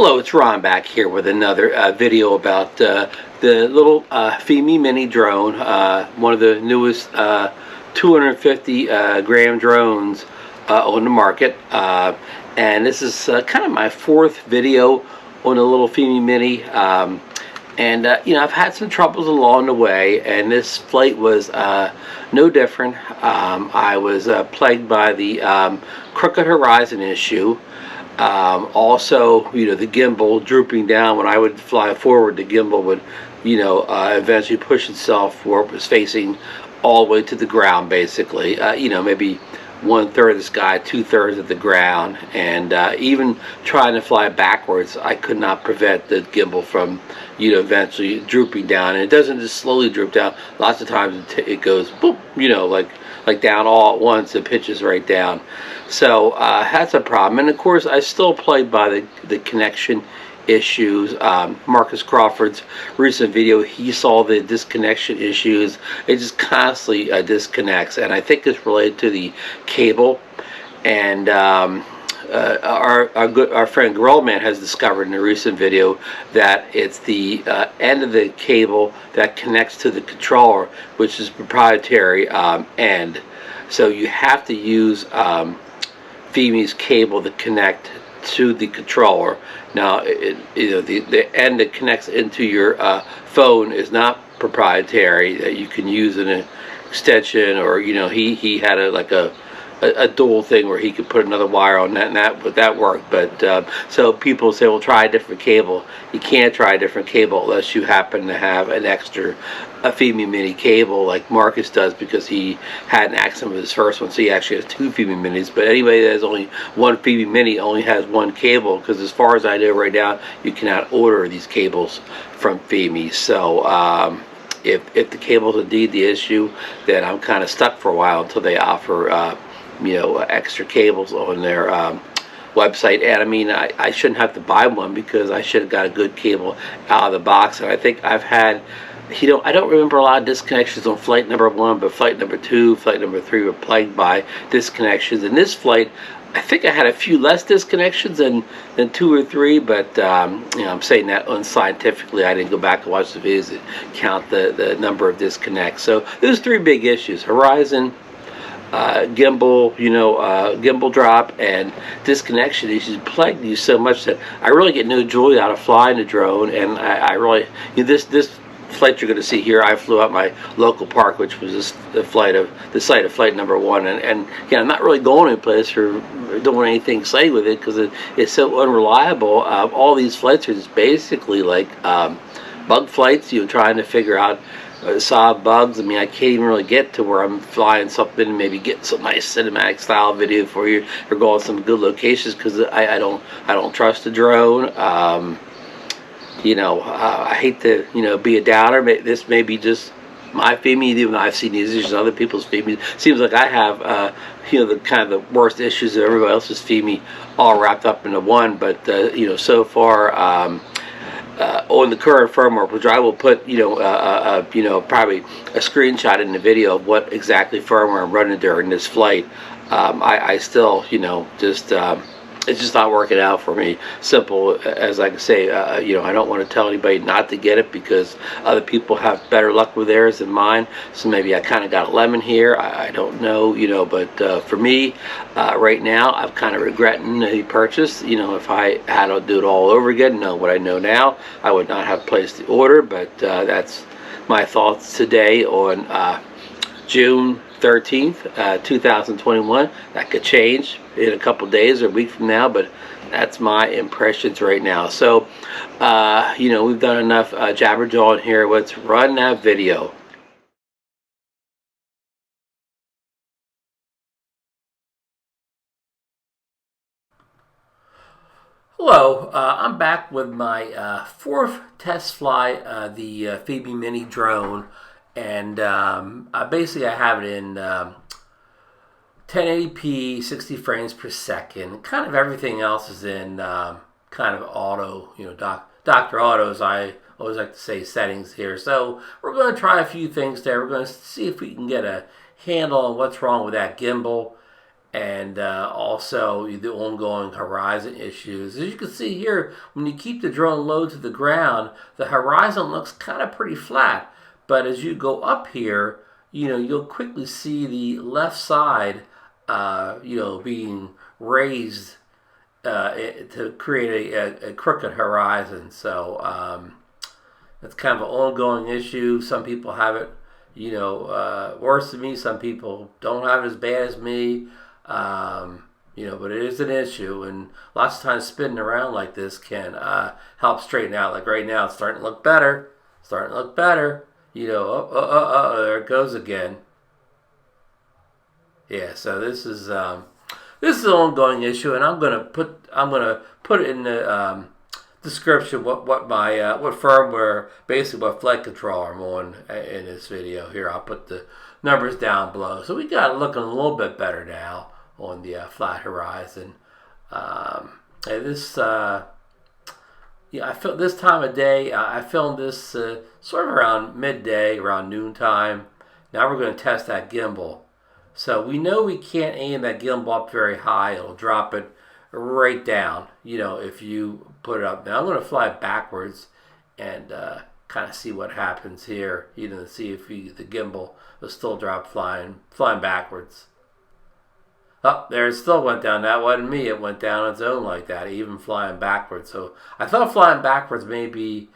Hello, it's Ron back here with another video about the little Fimi Mini drone, one of the newest 250 gram drones on the market. And this is kind of my fourth video on the little Fimi Mini. You know, I've had some troubles along the way, and this flight was no different. I was plagued by the crooked horizon issue. Also, you know, the gimbal drooping down. When I would fly forward, the gimbal would, you know, eventually push itself where it was facing all the way to the ground, basically. You know, maybe 1/3 of the sky, 2/3 of the ground. And even trying to fly backwards, I could not prevent the gimbal from, you know, eventually drooping down. And it doesn't just slowly droop down. Lots of times it goes, boop, you know, like down all at once. It pitches right down. So that's a problem. And of course, I still plagued by the connection issues. Marcus Crawford's recent video, he saw the disconnection issues. It just constantly disconnects, and I think it's related to the cable. And our friend Gorilla Man has discovered in a recent video that it's the end of the cable that connects to the controller, which is proprietary end. So you have to use Fimi's cable to connect to the controller. Now, you know, the end that connects into your phone is not proprietary. You can use an extension, or, you know, he had a dual thing where he could put another wire on that, and that worked. But so people say, well, try a different cable. You can't try a different cable unless you happen to have an extra Fimi Mini cable, like Marcus does, because he had an accident with his first one, so he actually has two Fimi Minis. But anybody that has only one Fimi Mini only has one cable, because as far as I know right now, you cannot order these cables from Fimi. So if the cable's indeed the issue, then I'm kind of stuck for a while until they offer you know, extra cables on their website. And I mean, I shouldn't have to buy one, because I should have got a good cable out of the box. And I think I've had, you know, I don't remember a lot of disconnections on flight number 1, but flight number 2, flight number 3 were plagued by disconnections. In this flight, I think I had a few less disconnections than 2 or 3, but you know, I'm saying that unscientifically. I didn't go back and watch the videos that count the number of disconnects. So there's 3 big issues: horizon, gimbal, you know, gimbal drop, and disconnection issues plagued you so much that I really get no joy out of flying the drone. And I really, you know, this flight you're going to see here, I flew out my local park, which was the site of flight number 1, and again, I'm not really going anyplace or doing anything exciting with it, because it's so unreliable. All these flights are just basically like bug flights, you know, trying to figure out solve bugs. I mean, I can't even really get to where I'm flying something and maybe getting some nice cinematic style video for you, or go on some good locations, because I don't trust the drone. You know, I hate to, you know, be a downer. This may be just my Fimi, even though I've seen these issues in other people's Fimi. Seems like I have, you know, the kind of the worst issues of everybody else's Fimi all wrapped up into one. But you know, so far, on the current firmware, which I will put, you know, probably a screenshot in the video of what exactly firmware I'm running during this flight. I still, you know, just it's just not working out for me. Simple as I can say. You know, I don't want to tell anybody not to get it, because other people have better luck with theirs than mine. So maybe I kind of got a lemon here. I don't know, you know, but for me, right now, I'm kind of regretting the purchase. You know, if I had to do it all over again, know what I know now, I would not have placed the order. But that's my thoughts today on June 13th, 2021. That could change in a couple days or a week from now, but that's my impressions right now. So, you know, we've done enough jabberjawing here. Let's run that video. Hello, I'm back with my fourth test fly, the Fimi Mini drone, and basically I have it in 1080p, 60 frames per second. Kind of everything else is in kind of auto, you know, Dr. Autos, I always like to say, settings here. So we're going to try a few things there. We're going to see if we can get a handle on what's wrong with that gimbal. and also the ongoing horizon issues. As you can see here, when you keep the drone low to the ground, the horizon looks kind of pretty flat. But as you go up here, you'll quickly see the left side, being raised to create a crooked horizon. So it's kind of an ongoing issue. Some people have it, worse than me. Some people don't have it as bad as me. But it is an issue, and lots of times spinning around like this can help straighten out. Like right now, it's starting to look better. Starting to look better. There it goes again. Yeah, so this is an ongoing issue, and I'm gonna put it in the description what firmware, basically what flight controller I'm on in this video here. I'll put the numbers down below. So we got it looking a little bit better now on the flat horizon. And this, I feel this time of day. I filmed this sort of around midday, around noontime. Now we're going to test that gimbal. So we know we can't aim that gimbal up very high. It'll drop it right down, if you put it up. Now I'm going to fly backwards and kind of see what happens here, to see if the gimbal will still drop flying backwards. Oh, there it still went down. That wasn't me. It went down on its own like that, even flying backwards. So I thought flying backwards may be,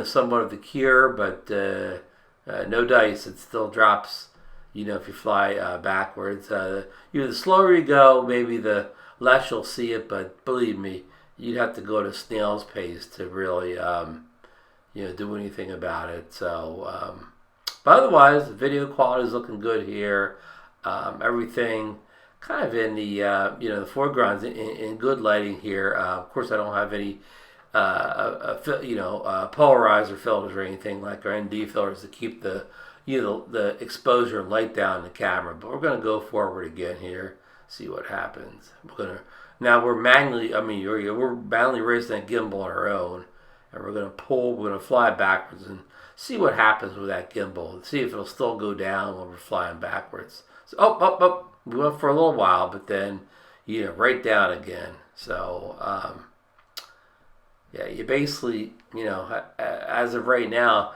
somewhat of the cure, but no dice. It still drops, if you fly backwards. The slower you go, maybe the less you'll see it, but believe me, you'd have to go at a snail's pace to really, do anything about it. So, but otherwise, the video quality is looking good here. Everything kind of in the, the foreground's in good lighting here. Of course, I don't have any, polarizer filters or anything like our ND filters to keep the, the exposure and light down in the camera. But we're going to go forward again here. See what happens. We're manually raising that gimbal on our own, and we're going to fly backwards and see what happens with that gimbal. See if it'll still go down when we're flying backwards. So, we went for a little while, but then, right down again. So, you basically, as of right now,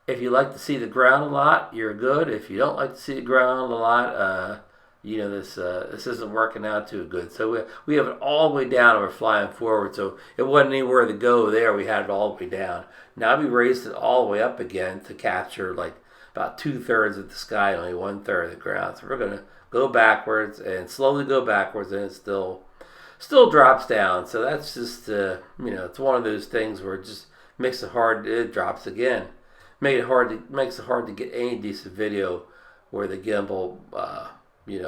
if you like to see the ground a lot, you're good. If you don't like to see the ground a lot, this isn't working out too good. So we have it all the way down and we're flying forward. So it wasn't anywhere to go there. We had it all the way down. Now we raised it all the way up again to capture like about 2/3 of the sky, only 1/3 of the ground. So we're going to go backwards and slowly go backwards, and it still drops down. So that's just, it's one of those things where it just makes it hard. It drops again. Makes it hard to get any decent video where the gimbal, it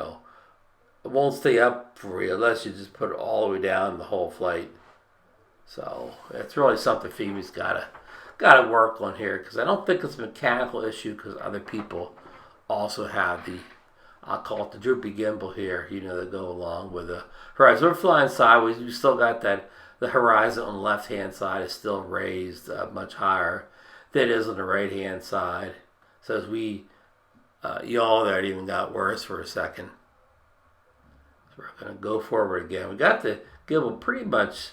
won't stay up for you unless you just put it all the way down the whole flight. So it's really something Fimi's got to work on here, because I don't think it's a mechanical issue, because other people also have the, I'll call it the droopy gimbal here, that go along with the horizon. We're flying sideways. We still got that, the horizon on the left hand side is still raised much higher than it is on the right hand side. So as we yaw there, it even got worse for a second. So we're going to go forward again. We got the gimbal pretty much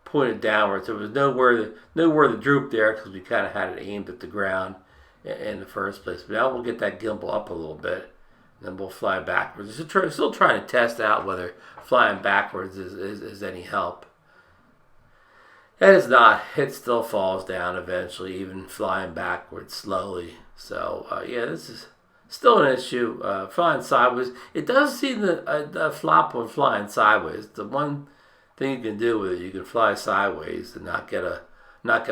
pointed downwards. There was nowhere to droop there, because we kind of had it aimed at the ground in the first place. But now we'll get that gimbal up a little bit, and then we'll fly backwards. Still trying to test out whether flying backwards is any help. It is not. It still falls down eventually, even flying backwards slowly. So, this is still an issue. Flying sideways. It does seem the flop when flying sideways. The one thing you can do with it, you can fly sideways and not get a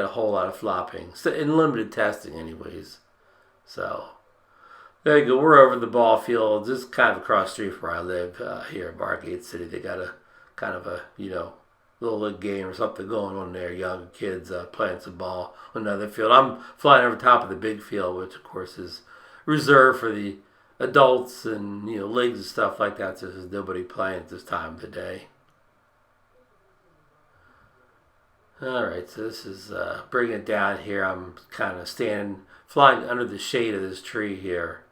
whole lot of flopping. So in limited testing anyways. So there you go. We're over the ball field. This is kind of across the street from where I live here in Margate City. They got a kind of a, little league game or something going on there. Young kids playing some ball on another field. I'm flying over top of the big field, which of course is reserved for the adults and leagues and stuff like that. So there's nobody playing at this time of the day. Alright, so this is bringing it down here. I'm kind of flying under the shade of this tree here.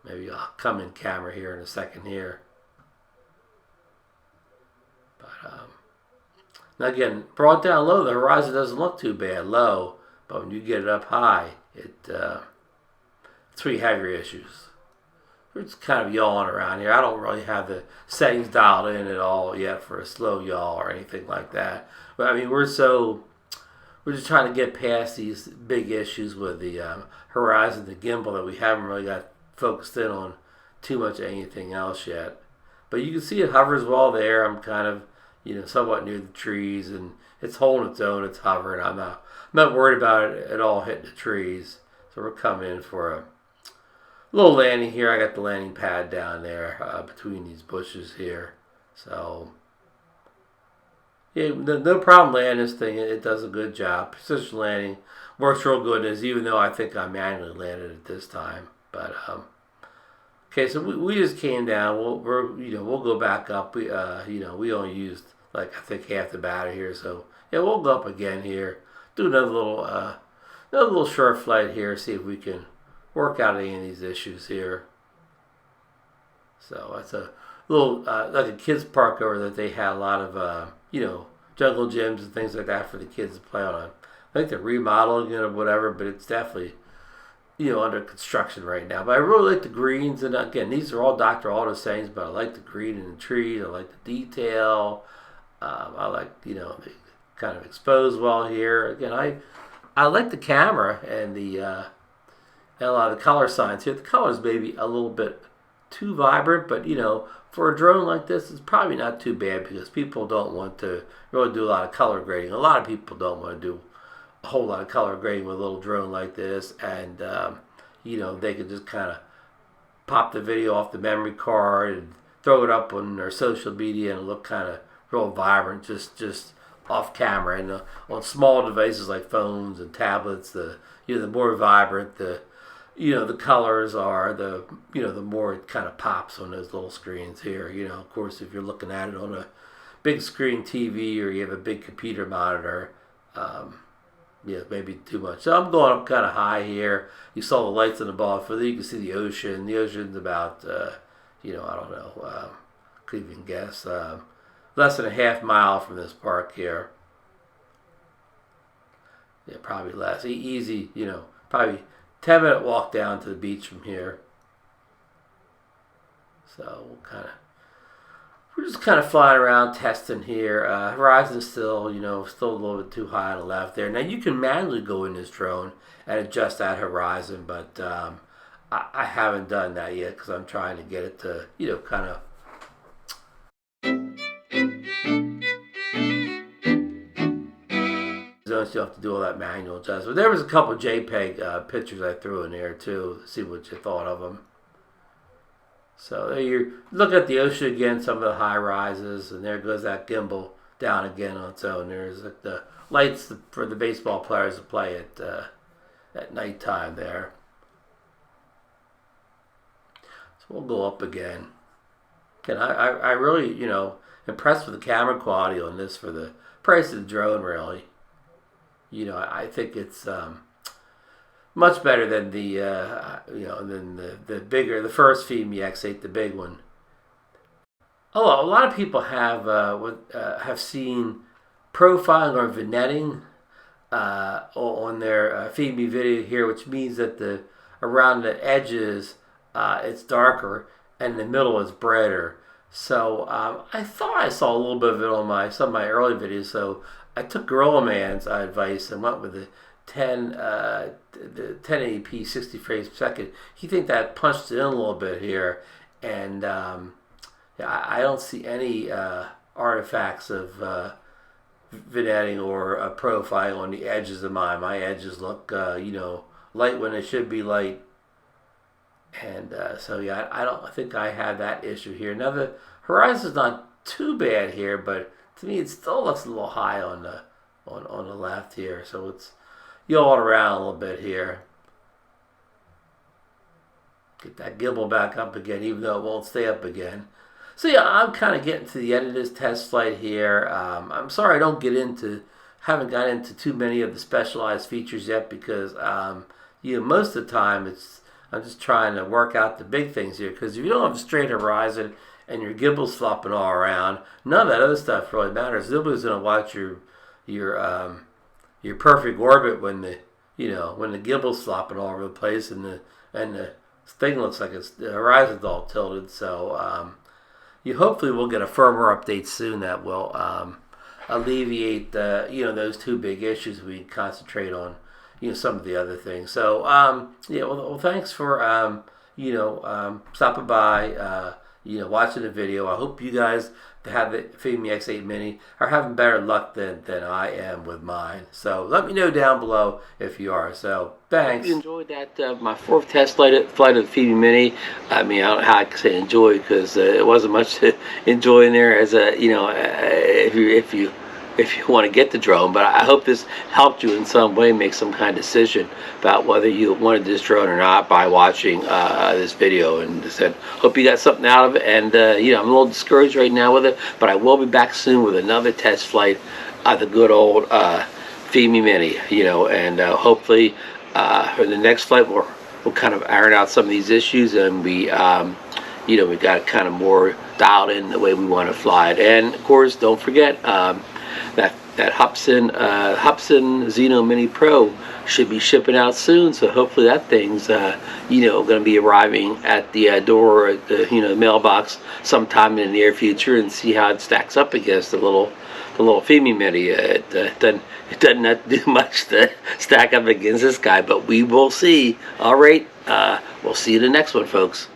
Maybe I'll come in camera here in a second here. Now again, brought down low, the horizon doesn't look too bad low, but when you get it up high, it's where you have your issues. We're just kind of yawing around here. I don't really have the settings dialed in at all yet for a slow yaw or anything like that. But I mean, we're just trying to get past these big issues with the horizon, the gimbal, that we haven't really got focused in on too much anything else yet. But you can see it hovers well there. I'm kind of, somewhat near the trees, and it's holding its own. It's hovering. I'm not worried about it at all hitting the trees. So we're coming in for a little landing here. I got the landing pad down there between these bushes here. So yeah, no problem landing this thing. It does a good job. Precision landing works real good, even though I think I manually landed it this time. But okay, so we just came down. We'll go back up. We only used I think half the battery here, so yeah, we'll go up again here. Do another little short flight here. See if we can work out any of these issues here. So that's a little like a kids park over that they had a lot of jungle gyms and things like that for the kids to play on. I think they're remodeling it or whatever, but it's definitely under construction right now. But I really like the greens, and again, these are all Dr. Aldo sayings, but I like the green in the trees. I like the detail. I like the kind of exposed well here. Again, I like the camera and a lot of the color signs here. The colors maybe a little bit too vibrant, but for a drone like this, it's probably not too bad because people don't want to really do a lot of color grading. A lot of people don't want to do a whole lot of color grading with a little drone like this, and they can just kind of pop the video off the memory card and throw it up on their social media and look kind of real vibrant, just off camera. And on small devices like phones and tablets, the more vibrant the colors are, the more it kind of pops on those little screens here. Of course, if you're looking at it on a big screen TV or you have a big computer monitor, maybe too much. So I'm going up kind of high here. You saw the lights on the ball. Further, you can see the ocean. The ocean's about, I don't know, couldn't even guess, less than a half mile from this park here. Yeah, probably less. Easy, probably 10-minute walk down to the beach from here. So we're just kind of flying around testing here. Horizon's still a little bit too high on the left there. Now you can manually go in this drone and adjust that horizon, but I haven't done that yet because I'm trying to get it to kind of. You have to do all that manual adjustment. There was a couple JPEG pictures I threw in there too. See what you thought of them. So there you look at the ocean again, some of the high rises, and there goes that gimbal down again on its own. There's the lights for the baseball players to play at nighttime there. So we'll go up again. And I really impressed with the camera quality on this for the price of the drone. Really. I think it's much better than the first Fimi X8, the big one. Oh, a lot of people have seen profiling or vignetting on their Fimi video here, which means that around the edges it's darker and the middle is brighter. So I thought I saw a little bit of it on some of my early videos. So I took Gorilla Man's advice and went with the 1080p 60 frames per second. He think that punched it in a little bit here, and I don't see any artifacts of vignetting or profiling on the edges of mine. My edges look light when they should be light, and so yeah, I think I have that issue here. Now the horizon's not too bad here, but to me, it still looks a little high on the left here, so it's yawed around a little bit here. Get that gimbal back up again, even though it won't stay up again. So yeah, I'm kind of getting to the end of this test flight here. I'm sorry I haven't got into too many of the specialized features yet because most of the time I'm just trying to work out the big things here. Because if you don't have a straight horizon and your gimbal's flopping all around, none of that other stuff really matters. Nobody's going to watch your perfect orbit when the when the gimbal's flopping all over the place and the thing looks like the horizon's all tilted. So you hopefully will get a firmware update soon that will alleviate those two big issues. We concentrate on some of the other things. So well, thanks for stopping by, watching the video. I hope you guys that have the Fimi X8 Mini are having better luck than I am with mine. So let me know down below if you are. So thanks. You enjoyed that my fourth test flight of the Fimi Mini. I mean, I don't know how I can say enjoy because it wasn't much to enjoy in there as a if you want to get the drone, but I hope this helped you in some way make some kind of decision about whether you wanted this drone or not by watching this video. And I said, hope you got something out of it. And I'm a little discouraged right now with it, but I will be back soon with another test flight of the good old Fimi Mini. And hopefully for the next flight we'll kind of iron out some of these issues, and we we got kind of more dialed in the way we want to fly it. And of course, don't forget. That Hubsan Xeno Mini Pro should be shipping out soon, so hopefully that thing's going to be arriving at the door at the mailbox sometime in the near future, and see how it stacks up against the little Fimi Mini. It doesn't have to do much to stack up against this guy, but we will see. All right, we'll see you in the next one, folks.